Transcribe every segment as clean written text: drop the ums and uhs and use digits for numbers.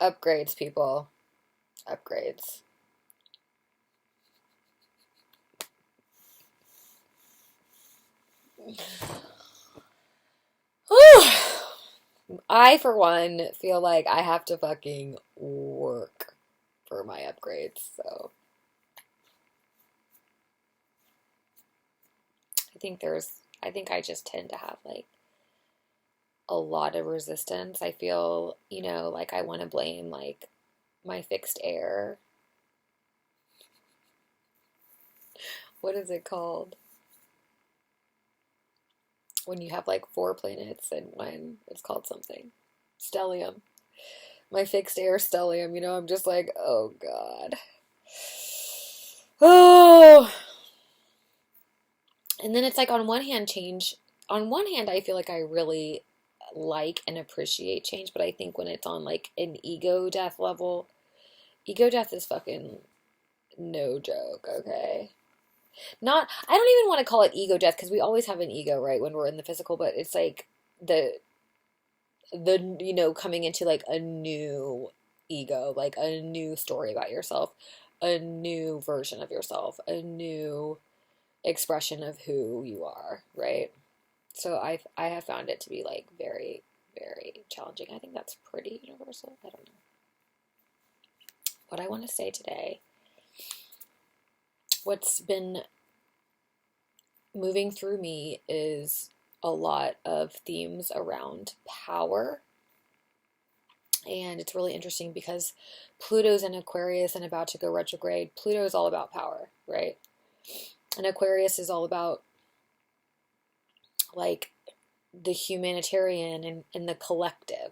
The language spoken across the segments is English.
Upgrades, people. Upgrades. I, for one, feel like I have to fucking work for my upgrades. So I think I just tend to have like a lot of resistance. I feel, like I want to blame like my fixed air. What is it called? When you have like four planets and one, it's called something. Stellium. My fixed air stellium, I'm just like, oh God. Oh. And then it's like on one hand, I feel like I really like and appreciate change, but I think when it's on like an ego death level, ego death is fucking no joke, okay? I don't even want to call it ego death because we always have an ego, right, when we're in the physical, but it's like the coming into like a new ego, like a new story about yourself, a new version of yourself, a new expression of who you are, right? So I have found it to be like very, very challenging. I think that's pretty universal. I don't know. What I want to say today, what's been moving through me is a lot of themes around power. And it's really interesting because Pluto's in Aquarius and about to go retrograde. Pluto is all about power, right? And Aquarius is all about like the humanitarian and the collective.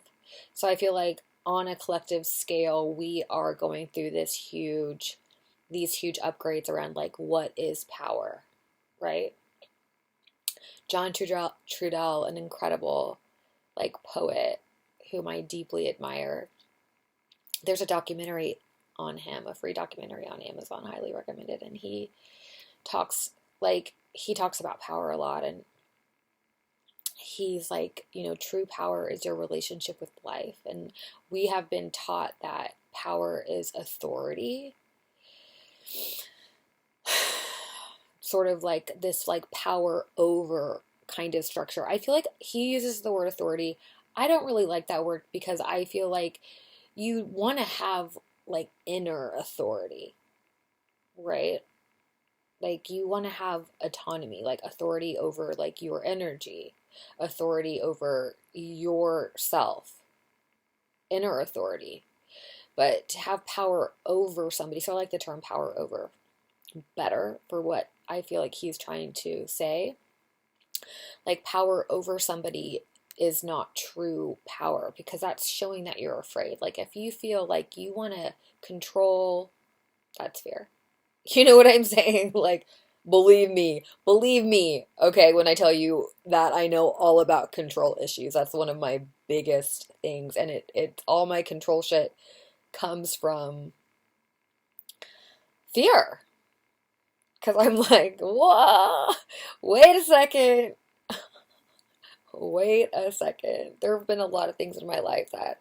So I feel like on a collective scale, we are going through these huge upgrades around like what is power, right? John Trudell, an incredible like poet whom I deeply admire. There's a documentary on him, a free documentary on Amazon, highly recommended, and talks he talks about power a lot, and he's like, true power is your relationship with life, and we have been taught that power is authority, sort of like this like power over kind of structure. I feel like he uses the word authority. I don't really like that word because I feel like you want to have like inner authority, right? Like you want to have autonomy, like authority over like your energy, authority over yourself, inner authority. But to have power over somebody, so I like the term power over better for what I feel like he's trying to say. Like power over somebody is not true power because that's showing that you're afraid. Like if you feel like you want to control, that's fear. You know what I'm saying? Like, believe me, okay, when I tell you that I know all about control issues. That's one of my biggest things. And it all my control shit comes from fear. Because I'm like, whoa, wait a second. Wait a second. There have been a lot of things in my life that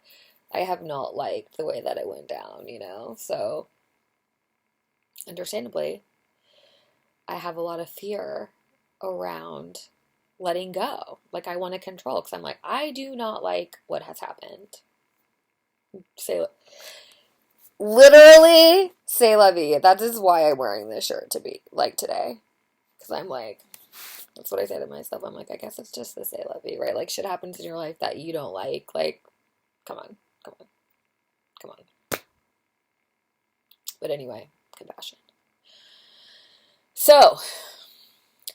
I have not liked the way that it went down, So, understandably, I have a lot of fear around letting go. Like, I want to control because I'm like, I do not like what has happened. Say, literally, say la vie. That is why I'm wearing this shirt to be like today. Because I'm like, that's what I say to myself. I'm like, I guess it's just the say la vie, right? Like, shit happens in your life that you don't like. Like, come on, come on, come on. But anyway, compassion. So,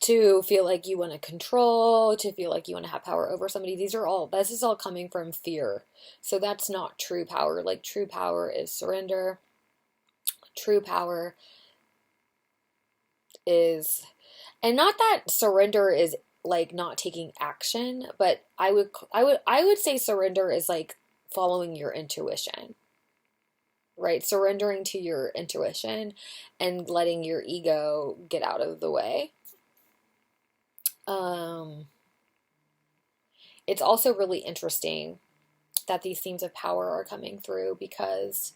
to feel like you want to control, to feel like you want to have power over somebody, this is all coming from fear. So that's not true power. Like true power is surrender. True power is, and not that surrender is like not taking action, but I would say surrender is like following your intuition. Right? Surrendering to your intuition and letting your ego get out of the way. It's also really interesting that these themes of power are coming through, because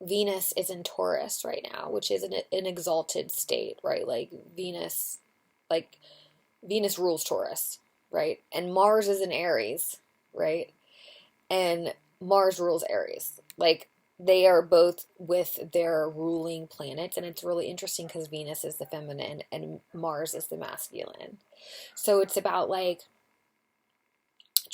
Venus is in Taurus right now, which is an exalted state, right? Like Venus rules Taurus, right? And Mars is in Aries, right? And Mars rules Aries. Like, they are both with their ruling planets, and it's really interesting because Venus is the feminine and Mars is the masculine. So it's about like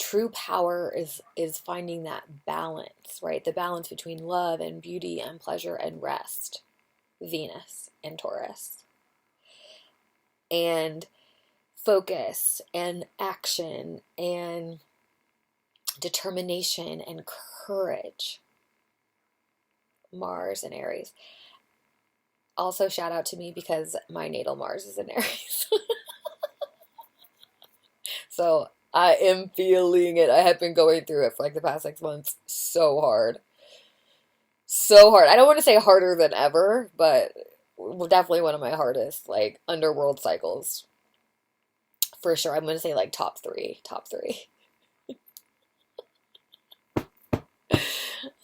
true power is finding that balance, right? The balance between love and beauty and pleasure and rest. Venus and Taurus. And focus and action and determination and courage. Mars and Aries. Also, shout out to me because my natal Mars is in Aries. So I am feeling it. I have been going through it for like the past 6 months so hard. So hard. I don't want to say harder than ever, but definitely one of my hardest, like, underworld cycles. For sure. I'm going to say like top three. Top three.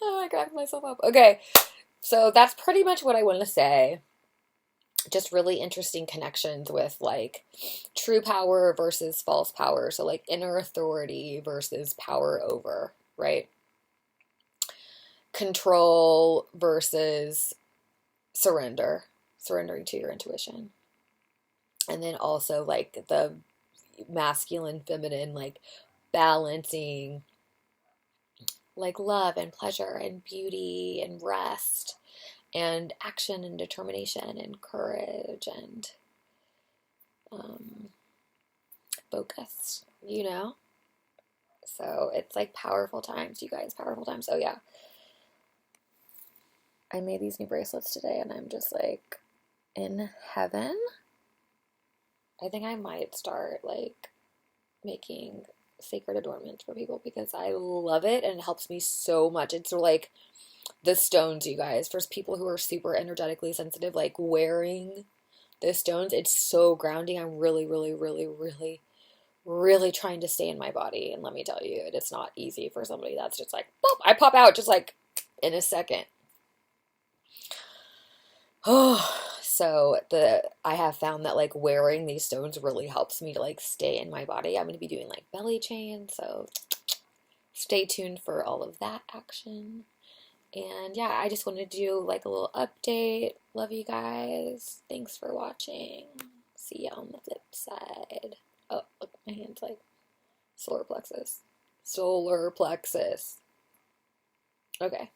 Oh, I cracked myself up. Okay. So that's pretty much what I want to say. Just really interesting connections with like true power versus false power. So like inner authority versus power over, right? Control versus surrendering to your intuition. And then also like the masculine, feminine, like balancing like love and pleasure and beauty and rest and action and determination and courage and focus, you know? So it's like powerful times, you guys, powerful times. So yeah, I made these new bracelets today and I'm just like in heaven. I think I might start like making sacred adornments for people because I love it and it helps me so much. It's like the stones, you guys, for people who are super energetically sensitive, like wearing the stones, it's so grounding. I'm really, really, really, really, really trying to stay in my body. And let me tell you, it's not easy for somebody that's just like, boop, I pop out just like in a second. Oh, so I have found that like wearing these stones really helps me to like stay in my body. I'm going to be doing like belly chains, so stay tuned for all of that action. And yeah, I just wanted to do like a little update. Love you guys. Thanks for watching. See you on the flip side. Oh, look, my hand's like solar plexus. Solar plexus. Okay.